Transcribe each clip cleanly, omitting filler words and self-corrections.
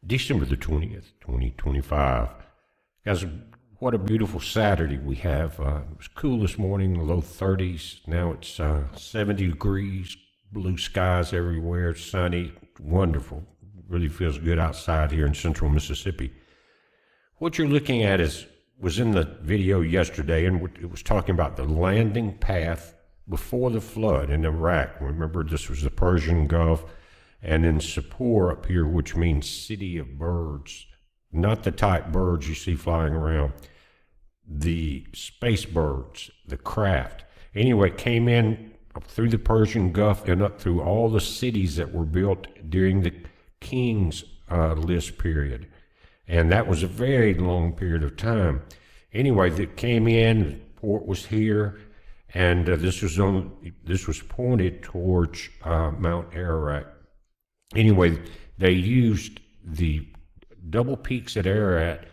December the 20th, 2025. Guys, what a beautiful Saturday we have. It was cool this morning, low 30s. Now it's 70 degrees, blue skies everywhere, sunny, wonderful. Really feels good outside here in central Mississippi. What you're looking at was in the video yesterday, and it was talking about the landing path before the flood in Iraq. Remember, this was the Persian Gulf, and then Sippar up here, which means city of birds, not the type birds you see flying around, the space birds, the craft. Anyway, it came in up through the Persian Gulf and up through all the cities that were built during the King's List period. And that was a very long period of time. Anyway, that came in, the port was here, and this was pointed towards Mount Ararat. Anyway, they used the double peaks at Ararat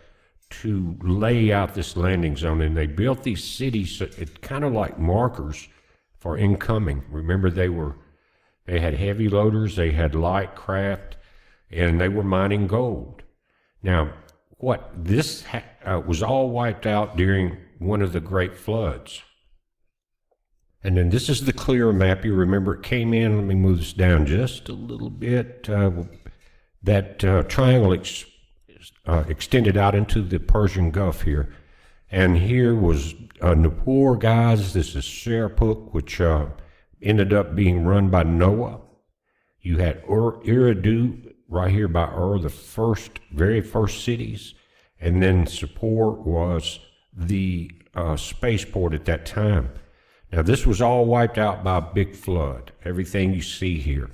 to lay out this landing zone, and they built these cities, it's kind of like markers for incoming. Remember, they had heavy loaders, they had light craft, and they were mining gold. Now, this was all wiped out during one of the great floods. And then this is the clear map. You remember it came in. Let me move this down just a little bit. That triangle extended out into the Persian Gulf here. And here was Nippur, guys. This is Serapuk, which ended up being run by Noah. You had Eridu right here by the very first cities. And then Sippar was the spaceport at that time. Now, this was all wiped out by a big flood, everything you see here.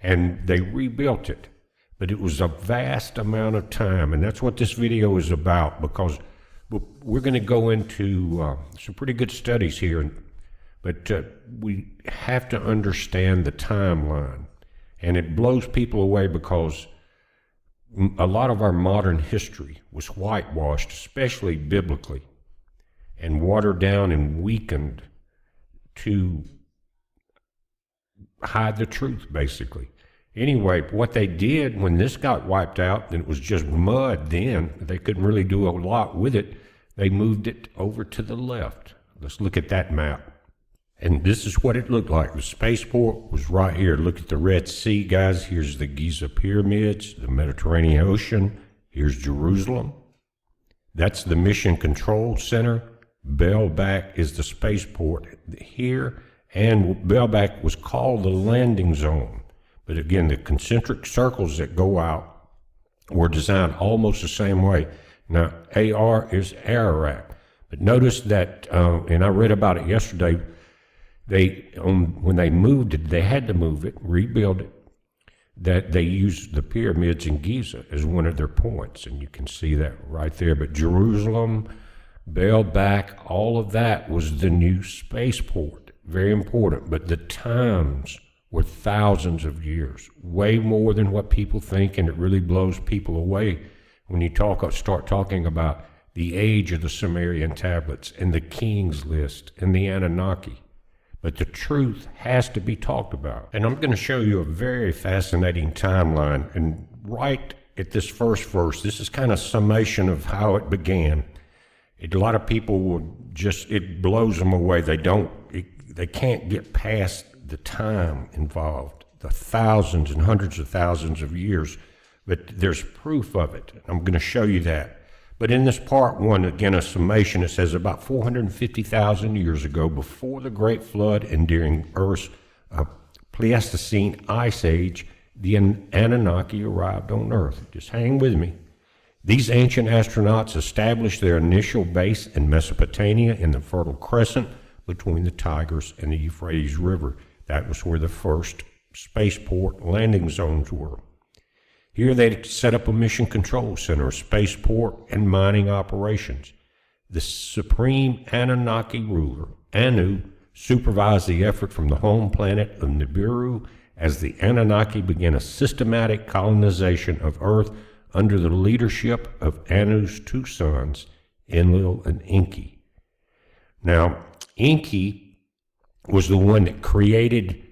And they rebuilt it. But it was a vast amount of time. And that's what this video is about, because we're going to go into some pretty good studies here. But we have to understand the timeline. And it blows people away because a lot of our modern history was whitewashed, especially biblically, and watered down and weakened to hide the truth, basically. Anyway, what they did when this got wiped out, and it was just mud then, they couldn't really do a lot with it, they moved it over to the left. Let's look at that map. And this is what it looked like. The spaceport was right here. Look at the Red Sea, guys. Here's the Giza pyramids, the Mediterranean Ocean. Here's Jerusalem. That's the Mission Control Center. Bellback is the spaceport here, and Bellback was called the landing zone. But again, the concentric circles that go out were designed almost the same way. Now, AR is Ararat. But notice that, and I read about it yesterday, when they moved it, they had to move it, rebuild it, that they used the pyramids in Giza as one of their points, and you can see that right there. But Jerusalem, Bellback, all of that was the new spaceport. Very important. But the times were thousands of years, way more than what people think, and it really blows people away when you start talking about the age of the Sumerian tablets and the King's List and the Anunnaki. But the truth has to be talked about. And I'm going to show you a very fascinating timeline. And right at this first verse, this is kind of summation of how it began. A lot of people it blows them away. They can't get past the time involved, the thousands and hundreds of thousands of years, but there's proof of it. I'm going to show you that. But in this part one, again, a summation, it says about 450,000 years ago, before the Great Flood and during Earth's Pleistocene Ice Age, the Anunnaki arrived on Earth. Just hang with me. These ancient astronauts established their initial base in Mesopotamia in the Fertile Crescent between the Tigris and the Euphrates River. That was where the first spaceport landing zones were. Here they set up a mission control center, spaceport, and mining operations. The supreme Anunnaki ruler, Anu, supervised the effort from the home planet of Nibiru as the Anunnaki began a systematic colonization of Earth under the leadership of Anu's two sons, Enlil and Enki. Now, Enki was the one that created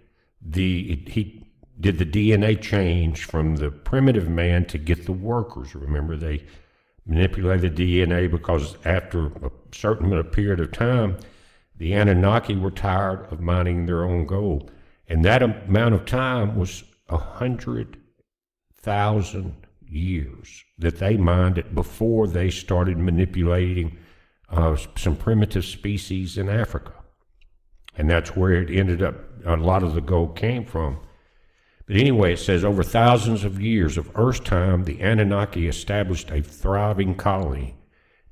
he did the DNA change from the primitive man to get the workers. Remember, they manipulated DNA because after a certain period of time, the Anunnaki were tired of mining their own gold. And that amount of time was 100,000 years that they mined it before they started manipulating some primitive species in Africa. And that's where it ended up, a lot of the gold came from. But anyway, it says over thousands of years of Earth's time, the Anunnaki established a thriving colony.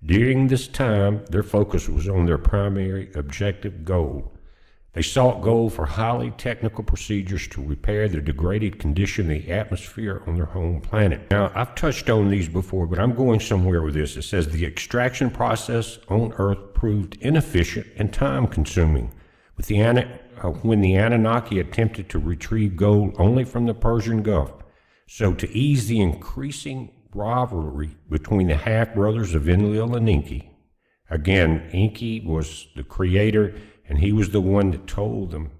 During this time, their focus was on their primary objective, gold. They sought gold for highly technical procedures to repair the degraded condition of the atmosphere on their home planet. Now, I've touched on these before, but I'm going somewhere with this. It says the extraction process on Earth proved inefficient and time-consuming. When the Anunnaki attempted to retrieve gold only from the Persian Gulf. So to ease the increasing rivalry between the half-brothers of Enlil and Enki, again, Enki was the creator, and he was the one that told them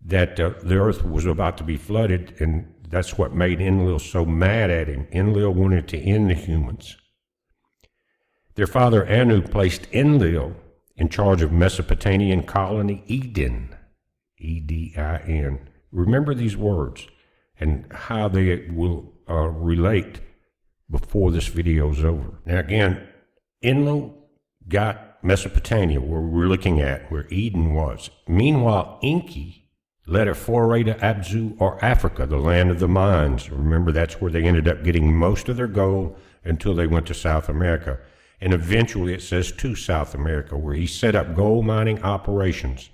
that the earth was about to be flooded, and that's what made Enlil so mad at him. Enlil wanted to end the humans. Their father Anu placed Enlil in charge of Mesopotamian colony Eden, E-D-I-N. Remember these words and how they will relate before this video is over. Now again, Enlil got Mesopotamia, where we're looking at, where Eden was. Meanwhile, Enki led a foray to Abzu, or Africa, the land of the mines. Remember, that's where they ended up getting most of their gold until they went to South America. And eventually, it says to South America, where he set up gold mining operations.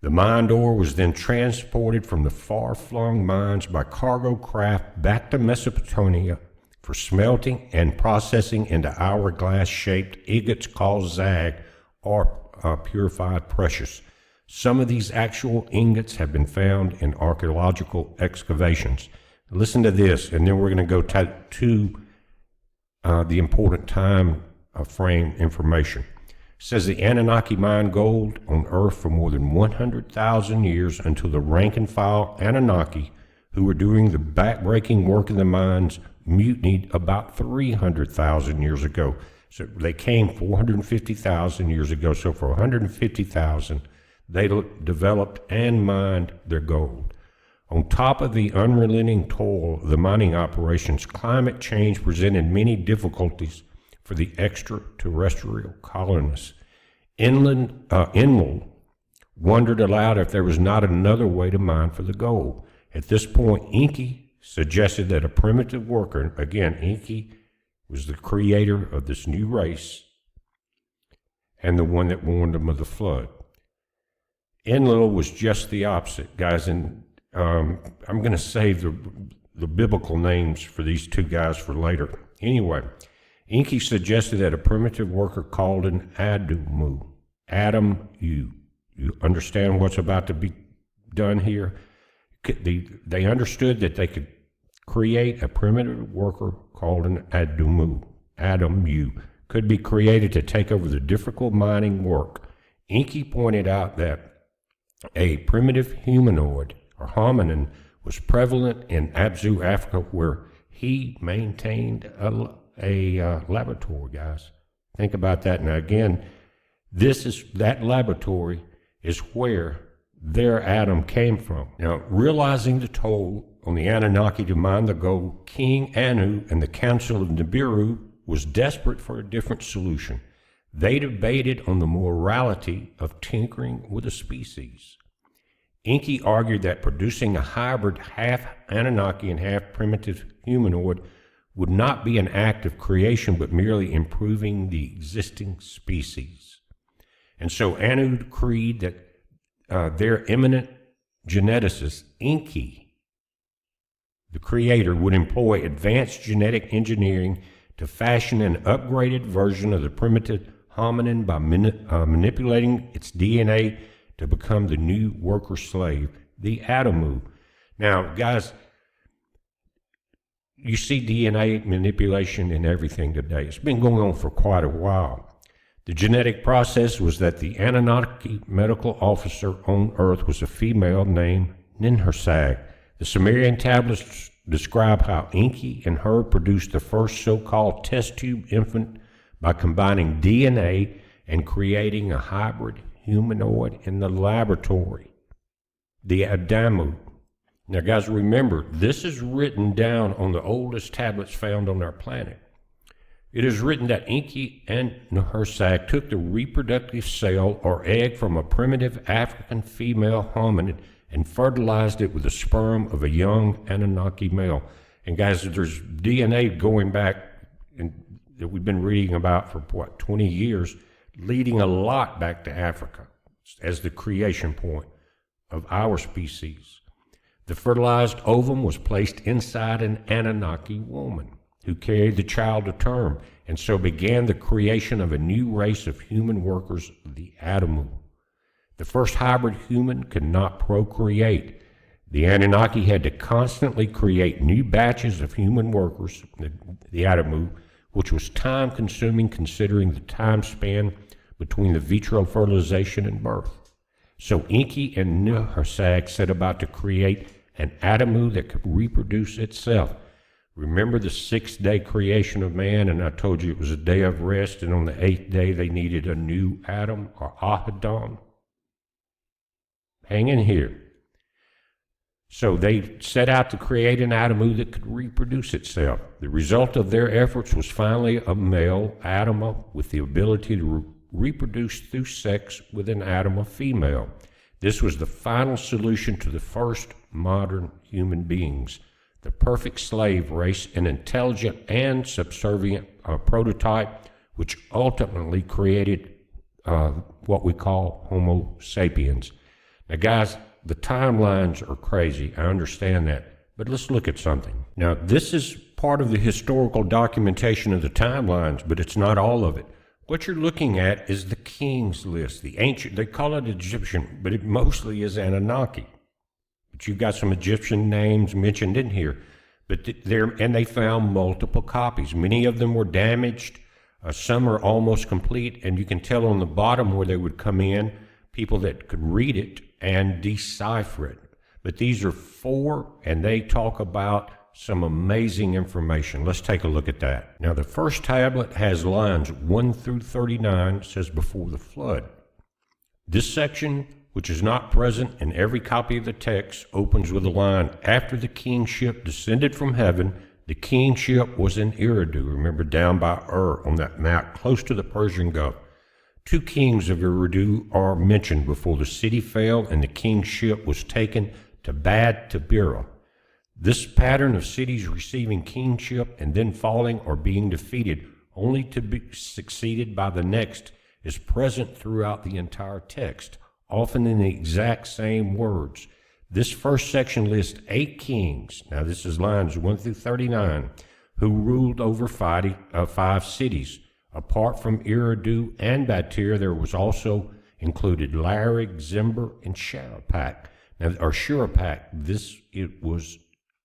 The mined ore was then transported from the far-flung mines by cargo craft back to Mesopotamia for smelting and processing into hourglass-shaped ingots called zag, or purified precious. Some of these actual ingots have been found in archaeological excavations. Listen to this, and then we're going to go to the important time frame information. It says the Anunnaki mined gold on Earth for more than 100,000 years until the rank-and-file Anunnaki, who were doing the backbreaking work in the mines, mutinied about 300,000 years ago. So they came 450,000 years ago. So for 150,000, they developed and mined their gold. On top of the unrelenting toil of the mining operations, climate change presented many difficulties for the extraterrestrial colonists. Enlil wondered aloud if there was not another way to mine for the gold. At this point, Enki suggested that a primitive worker, again, Enki was the creator of this new race and the one that warned them of the flood. Enlil was just the opposite, guys, and I'm going to save the biblical names for these two guys for later. Anyway, Enki suggested that a primitive worker called an Adumu, Adam-U. You understand what's about to be done here? They understood that they could create a primitive worker called an Adumu, Adam-U, could be created to take over the difficult mining work. Enki pointed out that a primitive humanoid or hominin was prevalent in Abzu, Africa, where he maintained a laboratory, guys. Think about that. Now again, that laboratory is where their Adam came from. Now, realizing the toll on the Anunnaki to mine the gold, King Anu and the Council of Nibiru was desperate for a different solution. They debated on the morality of tinkering with a species. Enki argued that producing a hybrid half Anunnaki and half primitive humanoid would not be an act of creation, but merely improving the existing species. And so Anu decreed that their eminent geneticist, Enki, the creator, would employ advanced genetic engineering to fashion an upgraded version of the primitive hominin by manipulating its DNA to become the new worker slave, the Adamu. Now, guys, you see DNA manipulation in everything today. It's been going on for quite a while. The genetic process was that the Anunnaki medical officer on Earth was a female named Ninhursag. The Sumerian tablets describe how Enki and Her produced the first so-called test tube infant by combining DNA and creating a hybrid humanoid in the laboratory, the Adamu. Now guys, remember, this is written down on the oldest tablets found on our planet. It is written that Enki and Nehursag took the reproductive cell or egg from a primitive African female hominid and fertilized it with the sperm of a young Anunnaki male. And guys, there's DNA going back that we've been reading about for, 20 years, leading a lot back to Africa as the creation point of our species. The fertilized ovum was placed inside an Anunnaki woman who carried the child to term, and so began the creation of a new race of human workers, the Adamu. The first hybrid human could not procreate. The Anunnaki had to constantly create new batches of human workers, the Adamu, which was time-consuming considering the time span between the vitro fertilization and birth. So Enki and Nehursag set about to create an Adamu that could reproduce itself. Remember the 6th-day creation of man, and I told you it was a day of rest, and on the 8th day they needed a new Adam, or Ahadon? Hang in here. So they set out to create an Adamu that could reproduce itself. The result of their efforts was finally a male Adama with the ability to reproduce through sex with an Adama female. This was the final solution to the first modern human beings, the perfect slave race, an intelligent and subservient prototype, which ultimately created what we call Homo sapiens. Now guys, the timelines are crazy, I understand that, but let's look at something. Now this is part of the historical documentation of the timelines, but it's not all of it. What you're looking at is the king's list, the ancient, they call it Egyptian, but it mostly is Anunnaki. But you've got some Egyptian names mentioned in here, but and they found multiple copies. Many of them were damaged, some are almost complete, and you can tell on the bottom where they would come in, people that could read it and decipher it. But these are 4, and they talk about some amazing information. Let's take a look at that. Now the first tablet has lines 1 through 39, it says before the flood. This section, which is not present in every copy of the text, opens with the line, after the kingship descended from heaven, the kingship was in Eridu. Remember, down by Ur on that map, close to the Persian Gulf. 2 kings of Eridu are mentioned before the city fell and the kingship was taken to Bad Tabira. This pattern of cities receiving kingship and then falling or being defeated, only to be succeeded by the next, is present throughout the entire text, often in the exact same words. This first section lists 8 kings, now this is lines 1 through 39, who ruled over 5 cities. Apart from Eridu and Batir, there was also included Larig, Zimber, and Shurapak. Now, or Shurapak,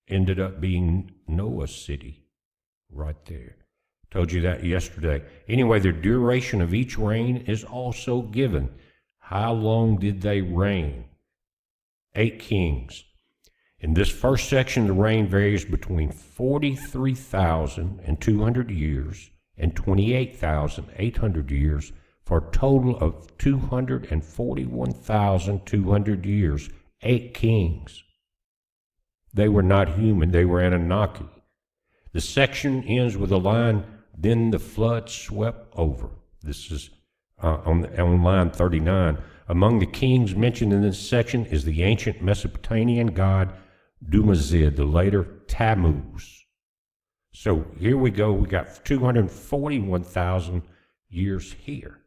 ended up being Noah's city, right there. Told you that yesterday. Anyway, the duration of each reign is also given. How long did they reign? 8 kings. In this first section, the reign varies between 43,200 years and 28,800 years, for a total of 241,200 years, 8 kings. They were not human, they were Anunnaki. The section ends with a line, then the flood swept over. This is on line 39. Among the kings mentioned in this section is the ancient Mesopotamian god Dumazid, the later Tammuz. So here we go, we got 241,000 years here.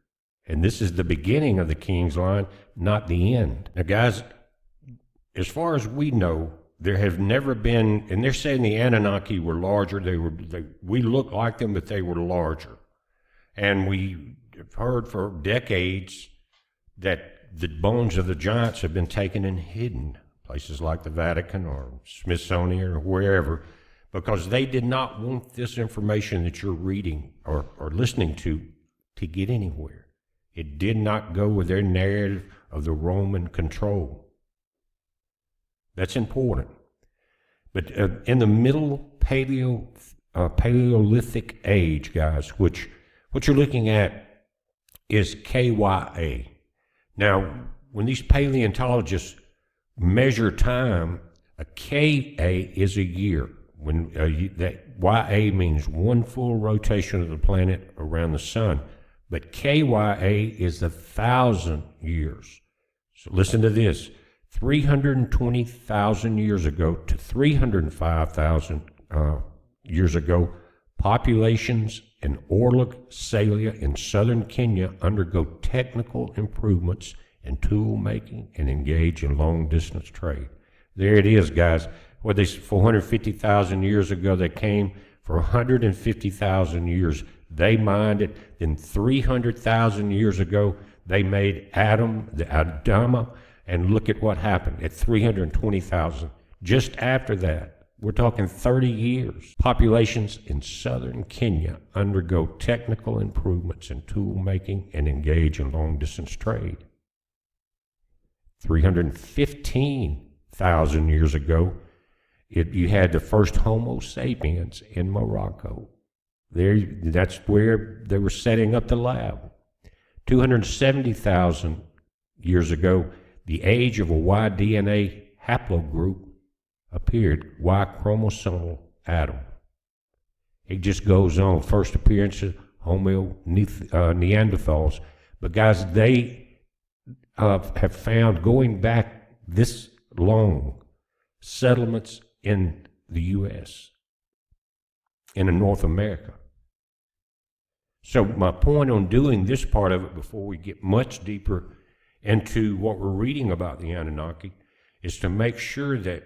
And this is the beginning of the king's line, not the end. Now guys, as far as we know, there have never been, and they're saying the Anunnaki were larger, we look like them, but they were larger. And we have heard for decades that the bones of the giants have been taken and hidden, places like the Vatican or Smithsonian or wherever, because they did not want this information that you're reading or listening to get anywhere. It did not go with their narrative of the Roman control. That's important. But in the middle Paleolithic age, guys, which what you're looking at is KYA. Now, when these paleontologists measure time, a KA is a year. When that YA means one full rotation of the planet around the sun, but KYA is 1,000 years. So listen to this: 320,000 years ago to 305,000 years ago, populations in Orlog Salia in southern Kenya undergo technical improvements in tool making and engage in long distance trade. There it is, guys. What they 450,000 years ago they came. For 150,000 years they mined it. Then 300,000 years ago they made the Adama, and look at what happened at 320,000. Just after that, we're talking 30 years, populations in southern Kenya undergo technical improvements in tool making and engage in long distance trade. 315,000 years ago, you had the first Homo sapiens in Morocco. That's where they were setting up the lab. 270,000 years ago, the age of a Y DNA haplogroup appeared, Y chromosomal atom. It just goes on. First appearance of Homo Neanderthals. But guys, they have found, going back this long, settlements in the U.S., in North America. So my point on doing this part of it before we get much deeper into what we're reading about the Anunnaki is to make sure that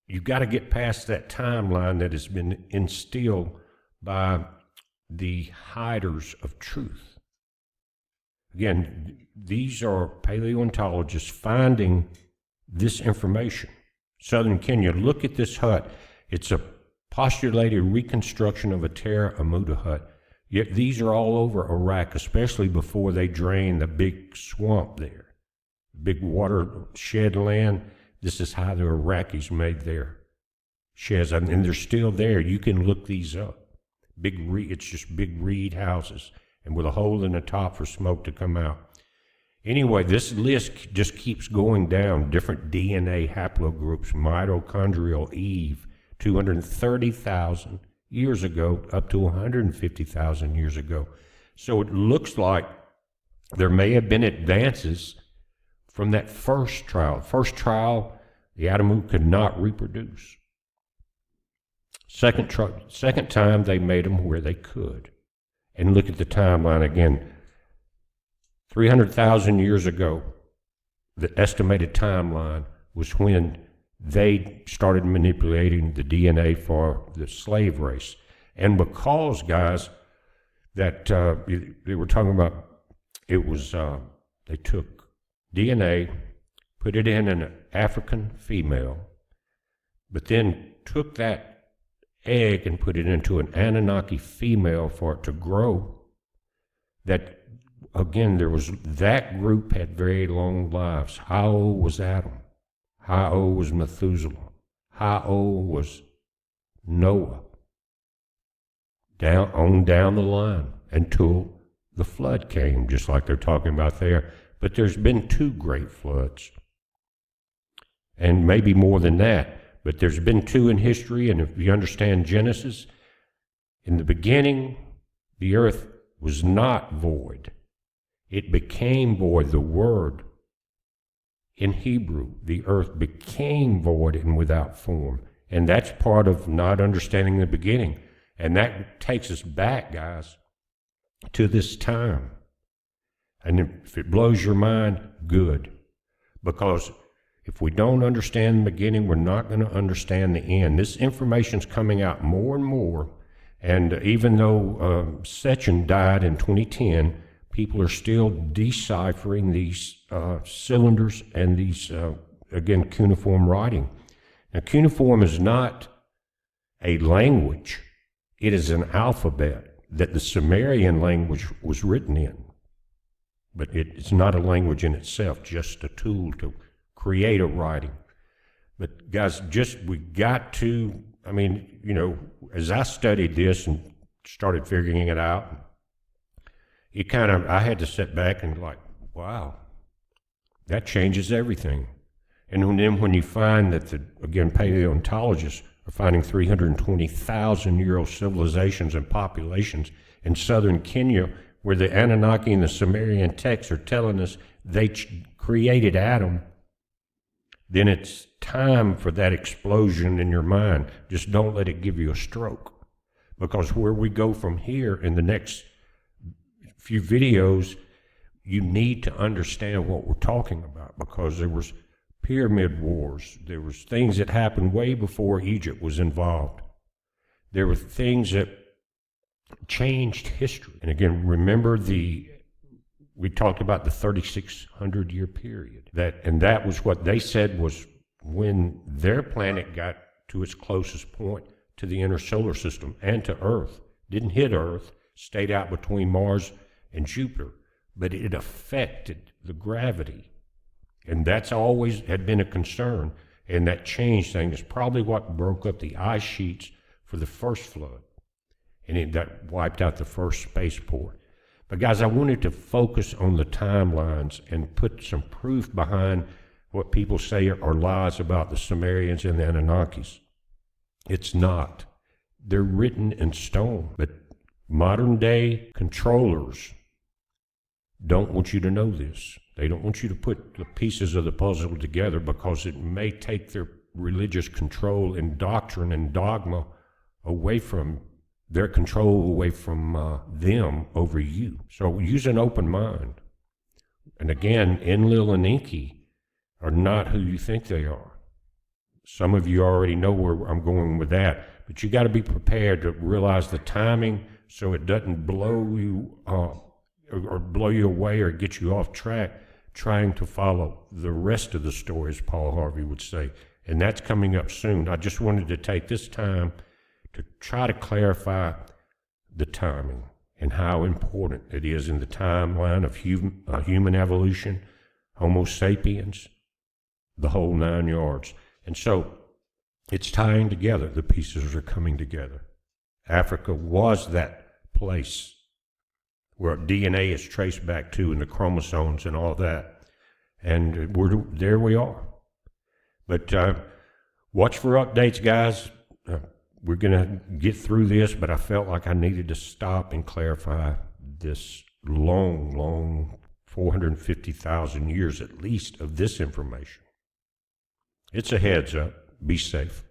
you've got to get past that timeline that has been instilled by the hiders of truth. Again, these are paleontologists finding this information. Southern Kenya, look at this hut. It's a postulated reconstruction of a Terra Amuda hut. Yet these are all over Iraq, especially before they drain the big swamp there. Big watershed land. This is how the Iraqis made their sheds, and they're still there. You can look these up. It's just big reed houses, and with a hole in the top for smoke to come out. Anyway, this list just keeps going down. Different DNA haplogroups, mitochondrial Eve, 230,000 years ago, up to 150,000 years ago. So it looks like there may have been advances from that first trial. First trial, the Adamu could not reproduce. Second time, they made them where they could. And look at the timeline again. 300,000 years ago, the estimated timeline was when they started manipulating the DNA for the slave race. And because, guys, that they were talking about, it was, they took DNA, put it in an African female, but then took that egg and put it into an Anunnaki female for it to grow. That, again, that group had very long lives. How old was Adam? How old was Methuselah? How old was Noah? Down the line until the flood came, just like they're talking about there. But there's been 2 great floods, and maybe more than that. But there's been 2 in history, and if you understand Genesis, in the beginning, the earth was not void. It became void. The word in Hebrew, the earth became void and without form. And that's part of not understanding the beginning. And that takes us back, guys, to this time. And if it blows your mind, good. Because if we don't understand the beginning, we're not going to understand the end. This information's coming out more and more. And even though Sechin died in 2010, people are still deciphering these cylinders and these, again, cuneiform writing. Now, cuneiform is not a language. It is an alphabet that the Sumerian language was written in. But it's not a language in itself, just a tool to create a writing. But guys, we got to, I mean, you know, as I studied this and started figuring it out, I had to sit back and like, wow, that changes everything. And then when you find that again, paleontologists are finding 320,000-year-old civilizations and populations in southern Kenya, where the Anunnaki and the Sumerian texts are telling us they created Adam, then it's time for that explosion in your mind. Just don't let it give you a stroke. Because where we go from here in the next few videos, you need to understand what we're talking about, because there was pyramid wars. There was things that happened way before Egypt was involved. There were things that changed history. And again, remember we talked about the 3,600-year period. That was what they said was when their planet got to its closest point to the inner solar system and to Earth. Didn't hit Earth, stayed out between Mars and Jupiter, but it affected the gravity. And that's always had been a concern, and that changed things. It's probably what broke up the ice sheets for the first flood, and that wiped out the first spaceport. But guys, I wanted to focus on the timelines and put some proof behind what people say are lies about the Sumerians and the Anunnakis. It's not. They're written in stone, but modern day controllers don't want you to know this. They don't want you to put the pieces of the puzzle together, because it may take their religious control and doctrine and dogma away from their control, away from them over you. So use an open mind. And again, Enlil and Enki are not who you think they are. Some of you already know where I'm going with that, but you got to be prepared to realize the timing so it doesn't blow you or blow you away or get you off track trying to follow the rest of the story, as Paul Harvey would say. And that's coming up soon. I just wanted to take this time to try to clarify the timing and how important it is in the timeline of human evolution, Homo sapiens, the whole 9 yards. And so it's tying together. The pieces are coming together. Africa was that place where DNA is traced back to, and the chromosomes and all that. And there we are. But watch for updates, guys. We're going to get through this, but I felt like I needed to stop and clarify this long 450,000 years at least of this information. It's a heads up. Be safe.